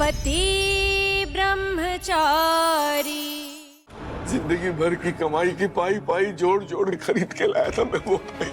पति ब्रह्मचारी। जिंदगी भर की कमाई की पाई पाई जोड़ जोड़ खरीद के लाया था मैं वो पाई।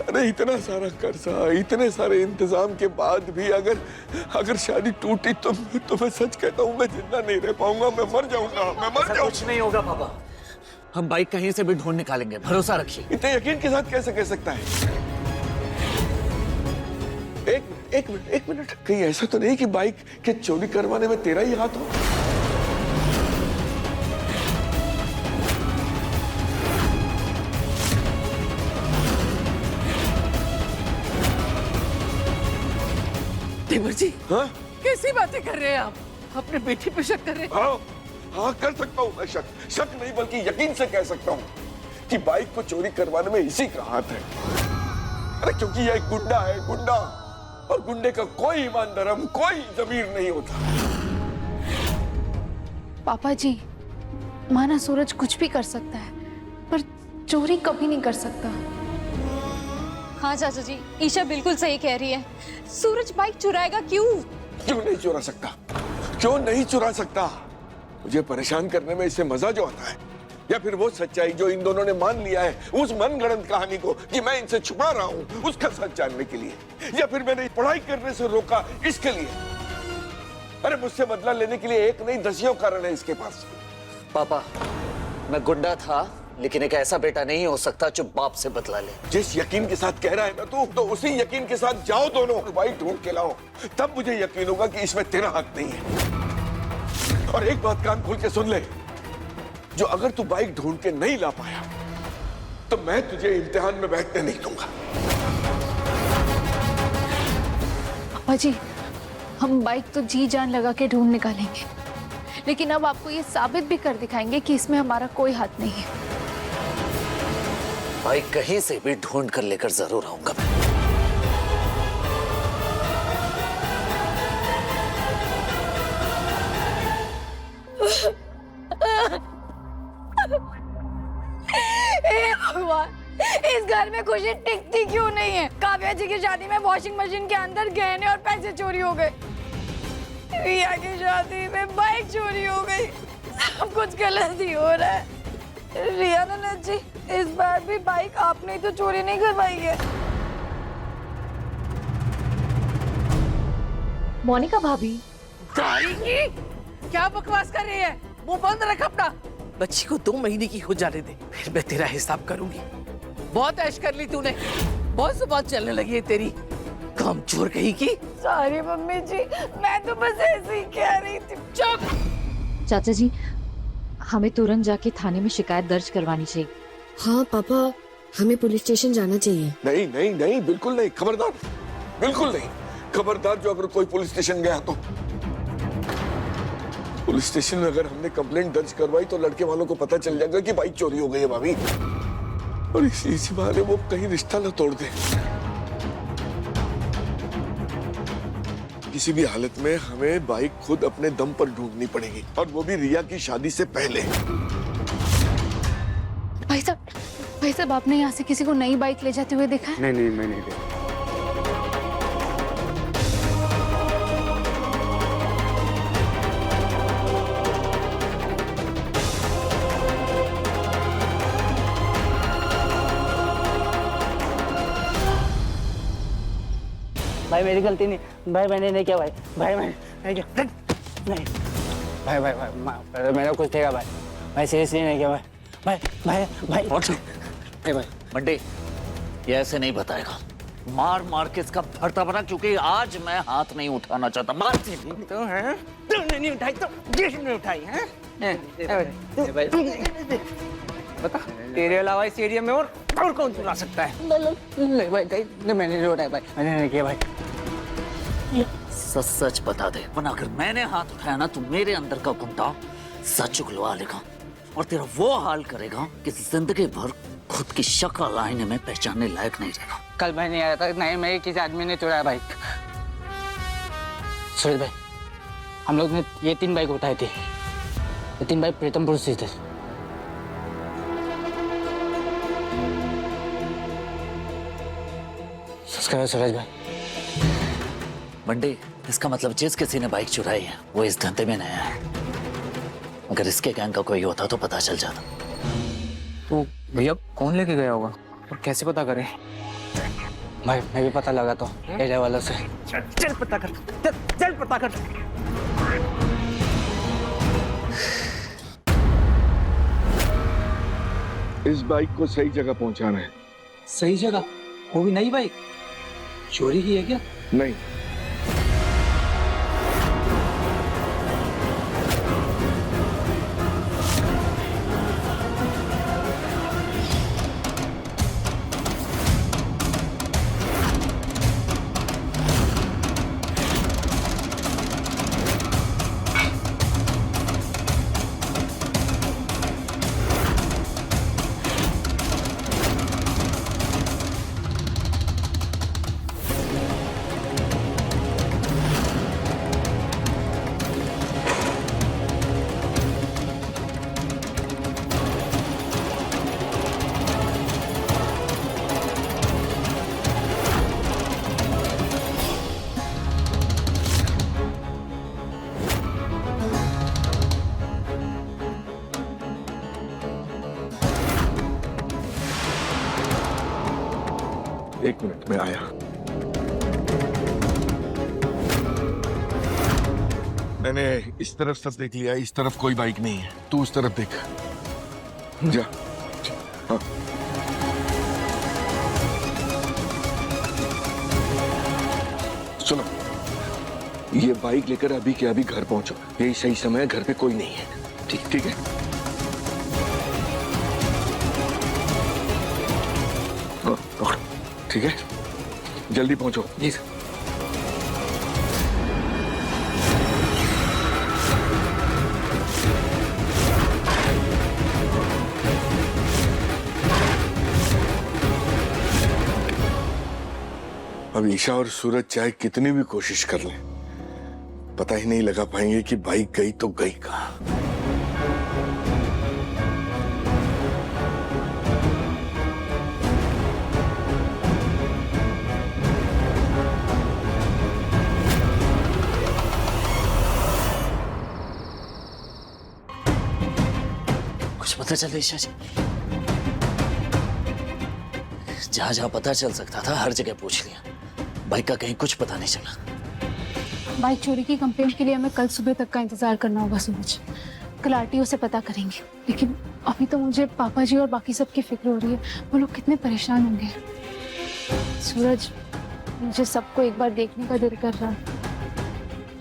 अरे इतना सारा कर्जा, इतने सारे इंतजाम के बाद भी अगर शादी टूटी तो मैं सच कहता हूँ मैं जिंदा नहीं रह पाऊंगा, मैं मर जाऊंगा, मैं मर जाऊंगा। कुछ नहीं होगा पापा, हम बाइक कहीं से भी ढूंढ निकालेंगे, भरोसा रखिए। इतने यकीन के साथ कैसे कह सकता है? एक मिनट, कहीं ऐसा तो नहीं कि बाइक के चोरी करवाने में तेरा ही हाथ हो? देवर जी, हाँ? कैसी बातें कर रहे हैं आप? अपने बेटी पे शक कर रहे हैं? हाँ कर सकता हूँ मैं शक नहीं बल्कि यकीन से कह सकता हूँ कि बाइक को चोरी करवाने में इसी का हाथ है। अरे क्योंकि यह एक गुंडा है, गुंडा, और गुंडे का कोई ईमान धर्म, कोई जमीर नहीं होता। पापा जी, माना सूरज कुछ भी कर सकता है पर चोरी कभी नहीं कर सकता। हाँ चाचा जी, ईशा बिल्कुल सही कह रही है। सूरज बाइक चुराएगा क्यों? क्यों नहीं चुरा सकता? क्यों नहीं चुरा सकता? मुझे परेशान करने में इससे मजा जो आता है, या फिर वो सच्चाई जो इन दोनों ने मान लिया है, उस मनगढ़ंत कहानी को कि मैं इनसे छुपा रहा हूं उसका सच जानने के लिए, या फिर मैंने पढ़ाई करने से रोका इसके लिए। अरे मुझसे बदला लेने के लिए एक नहीं दसियों कारण है इसके पास। पापा, मैं गुंडा था लेकिन एक ऐसा बेटा नहीं हो सकता जो बाप से बदला ले। जिस यकीन के साथ कह रहा है ना तू, तो उसी यकीन के साथ जाओ दोनों, बाइक ढूंढ के लाओ, तब मुझे यकीन होगा कि इसमें तेरा हक नहीं है। और एक बात कान खोल के सुन ले, जो अगर तू बाइक ढूंढ के नहीं ला पाया तो मैं तुझे इम्तिहान में बैठने नहीं दूंगा। पापा जी, हम बाइक तो जी जान लगा के ढूंढ निकालेंगे, लेकिन अब आपको ये साबित भी कर दिखाएंगे कि इसमें हमारा कोई हाथ नहीं है। बाइक कहीं से भी ढूंढ कर लेकर जरूर आऊंगा मैं। हे भगवान, इस घर में खुशी टिकती क्यों नहीं है? काव्या जी की शादी में वॉशिंग मशीन के अंदर गहने और पैसे चोरी हो गए, रिया की शादी में बाइक चोरी हो गई, सब कुछ गलत ही हो रहा है। रिया ननद जी, इस बार भी बाइक आपने तो चोरी नहीं करवाई है। मोनिका भाभी, क्या बकवास कर रही है? मुंह बंद रख अपना। बच्ची को 2 महीने की हो जाने दे, फिर मैं तेरा हिसाब करूंगी। बहुत ऐश कर ली तूने, बहुत जुबान चलने लगी है तेरी, काम चोर कहीं की। सॉरी मम्मी जी, मैं तो बस ऐसे ही कह रही थी। चुप। चाचा जी, हमें तुरंत जाके थाने में शिकायत दर्ज करवानी चाहिए। हाँ पापा, हमें पुलिस स्टेशन जाना चाहिए। नहीं नहीं नहीं, बिल्कुल नहीं, खबरदार, बिल्कुल नहीं, खबरदार। जो अगर कोई पुलिस स्टेशन गया तो पुलिस स्टेशन में अगर हमने कंप्लेंट दर्ज करवाई तो लड़के वालों को पता चल जाएगा कि बाइक चोरी हो गई है भाभी, और इसी बहाने वो कहीं रिश्ता न तोड़ दे। किसी भी हालत में हमें बाइक खुद अपने दम पर ढूंढनी पड़ेगी, और वो भी रिया की शादी से पहले। भाई साहब, आपने यहाँ से किसी को नई बाइक ले जाते हुए देखा है? नहीं, मैं नहीं देखा। भाई मेरी गलती नहीं, भाई मैंने नहीं किया, भाई मैंने नहीं किया, नहीं भाई मेरा कुछ देगा भाई सीरियसली नहीं किया भाई। मंडे, ये ऐसे नहीं बताएगा, मार मार के इसका भरता बना, क्योंकि आज मैं हाथ नहीं उठाना चाहता। मार तो है, तूने नहीं उठाई तो जिसने उठाई है। बता, तेरे अलावा इस एरिया में और कौन चुरा सकता है? नहीं भाई, मैंने नहीं उठाया भाई, मैंने नहीं किया भाई। सच सच बता दे, वरना अगर मैंने हाथ उठाया ना तो मेरे अंदर का गुंडा सच उगलवा लेगा और तेरा वो हाल करेगा कि जिंदगी भर खुद की शक्ल आईने में पहचानने लायक नहीं रहेगा। कल मैं नहीं आया था, नहीं मैं किसी आदमी ने चुराया बाइक। सूरज भाई, हम लोग ने ये 3 बाइक उठाई थी, ये 3 बाइक प्रीतमपुर से थे। सूरज भाई, मंडे, इसका मतलब जिस किसी ने बाइक चुराई है वो इस धंधे में नया है। अगर इसके गैंग का कोई होता तो पता चल जाता। तो भैया कौन लेके गया होगा और कैसे पता करें? भाई मैं भी पता लगा तो एरिया वालों से। चल पता कर, चल पता कर। इस बाइक को सही जगह पहुंचाना है। सही जगह? वो भी नई बाइक? चोरी की है क्या? नहीं, एक मिनट में आया। मैंने इस तरफ सब देख लिया, इस तरफ कोई बाइक नहीं है। तू उस तरफ देख जा। हाँ। सुनो, ये बाइक लेकर अभी के अभी घर पहुंचो। यही सही समय है, घर पे कोई नहीं है। ठीक है? हाँ, पकड़ो। ठीक है, जल्दी पहुंचो। जी सर। अब ईशा और सूरज चाहे कितनी भी कोशिश कर लें, पता ही नहीं लगा पाएंगे कि बाइक गई तो गई कहां। कुछ पता चला ईशा जी? जहां जहां पता चल सकता था हर जगह पूछ लिया, बाइक का कहीं कुछ पता नहीं चला। बाइक चोरी की कंप्लेंट के लिए हमें कल सुबह तक का इंतजार करना होगा सूरज। कल आरटीओ से पता करेंगे, लेकिन अभी तो मुझे पापा जी और बाकी सबकी फिक्र हो रही है। वो लोग कितने परेशान होंगे। सूरज, मुझे सबको एक बार देखने का दिल कर रहा है।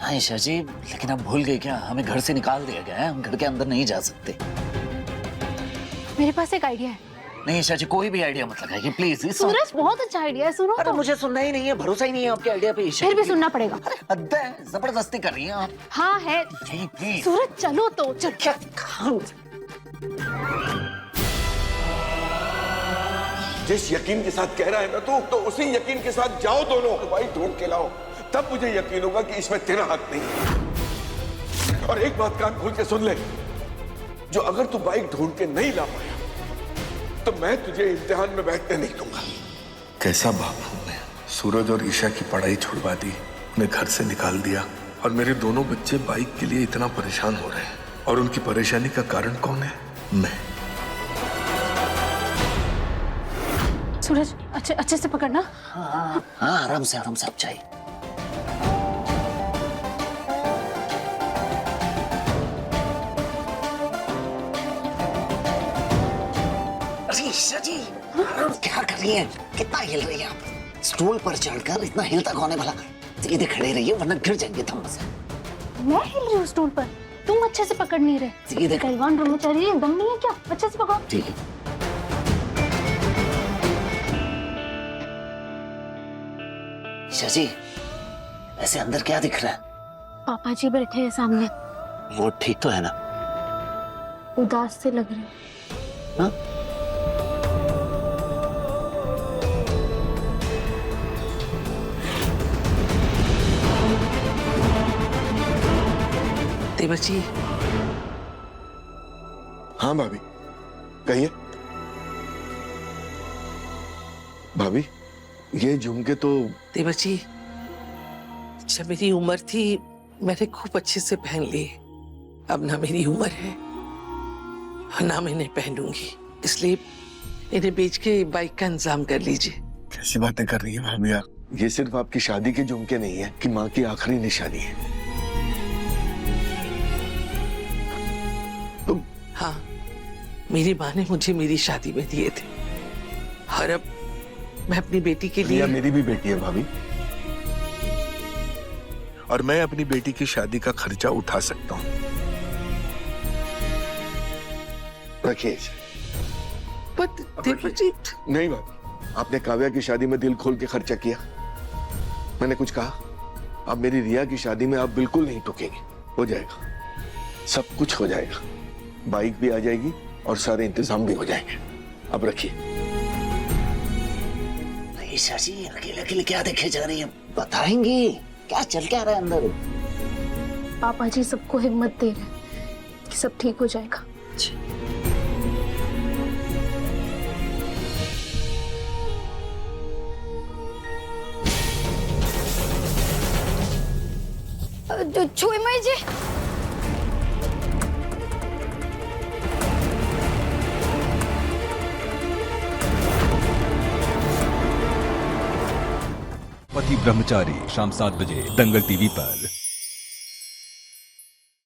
हाँ ईशा जी, लेकिन अब भूल गई क्या? हमें घर से निकाल दिया गया है, हम घर के अंदर नहीं जा सकते। मेरे पास एक आइडिया है। नहीं ईशा जी, कोई भी आइडिया मत लगाइए प्लीज। सूरज, बहुत अच्छा आइडिया है, सुनो अरे तो। मुझे सुनना ही नहीं है, भरोसा ही नहीं है आपके आइडिया पे ईशा। फिर भी सुनना पड़ेगा। हद है, जबरदस्ती कर रही हैं आप। हाँ है। प्लीज। सूरज चलो तो, चल। क्या? जिस यकीन के साथ कह रहा है ना तू, तो उसी यकीन के साथ जाओ दोनों। बाइक ढूंढ के लाओ, तब मुझे यकीन होगा कि इसमें तेरा हाथ नहीं। और एक बात कान खोल के सुन ले, जो अगर तू बाइक ढूंढ के नहीं ला पाया तो मैं तुझे इम्तिहान में बैठने नहीं दूंगा। कैसा बाप हूं मैं। सूरज और ईशा की पढ़ाई छुड़वा दी, उन्हें घर से निकाल दिया, और मेरे दोनों बच्चे बाइक के लिए इतना परेशान हो रहे हैं। और उनकी परेशानी का कारण कौन है? मैं। सूरज, अच्छे से पकड़ना। हाँ, आराम से आप चाहिए। अरे ईशा जी, क्या कर रही हैं? कितना हिल रही हैं आप? स्टूल पर चढ़कर इतना हिलता कौन है भला? सीधे खड़े रहिए वरना गिर जाएंगे थम से। मैं हिल रही हूँ स्टूल पर, तुम अच्छे से पकड़ नहीं रहे। सीधे पहलवान ब्रह्मचारी है, दम नहीं है क्या? अच्छे से पकड़ो। ठीक है। ईशा जी, ऐसे अंदर क्या दिख रहा है? पापा जी बैठे हैं सामने, वो ठीक तो है ना? उदास से लग रहे। हाँ? बच्ची। हाँ भाभी, कहिए। भाभी, ये झुमके तो बच्ची, जब मेरी उम्र थी मैंने खूब अच्छे से पहन लिए। अब ना मेरी उम्र है और ना मैं इन्हें पहनूंगी, इसलिए इन्हें बेच के बाइक का इंतजाम कर लीजिए। कैसी बातें कर रही है भाभी आप? ये सिर्फ आपकी शादी के झुमके नहीं है कि माँ की आखिरी निशानी है। तुम हाँ, मेरी माँ ने मुझे मेरी शादी में दिए थे और अब मैं अपनी बेटी के लिए। रिया मेरी भी बेटी है भाभी, और मैं अपनी बेटी की शादी का खर्चा उठा सकता हूँ। रखिए इसे। देवजीत, नहीं भाभी, आपने काव्या की शादी में दिल खोल के खर्चा किया। मैंने कुछ कहा? अब मेरी रिया की शादी में आप बिल्कुल नहीं टूकेंगे। हो जाएगा, सब कुछ हो जाएगा। बाइक भी आ जाएगी और सारे इंतजाम भी हो जाएंगे। अब रखिए। ईशा जी अकेले अकेले क्या देखे जा रही है, बताएंगी क्या चल क्या रहा है अंदर? पापा जी सबको हिम्मत दे रहे हैं कि सब ठीक हो जाएगा। छुईमई जी, पति ब्रह्मचारी शाम 7 बजे दंगल टीवी पर।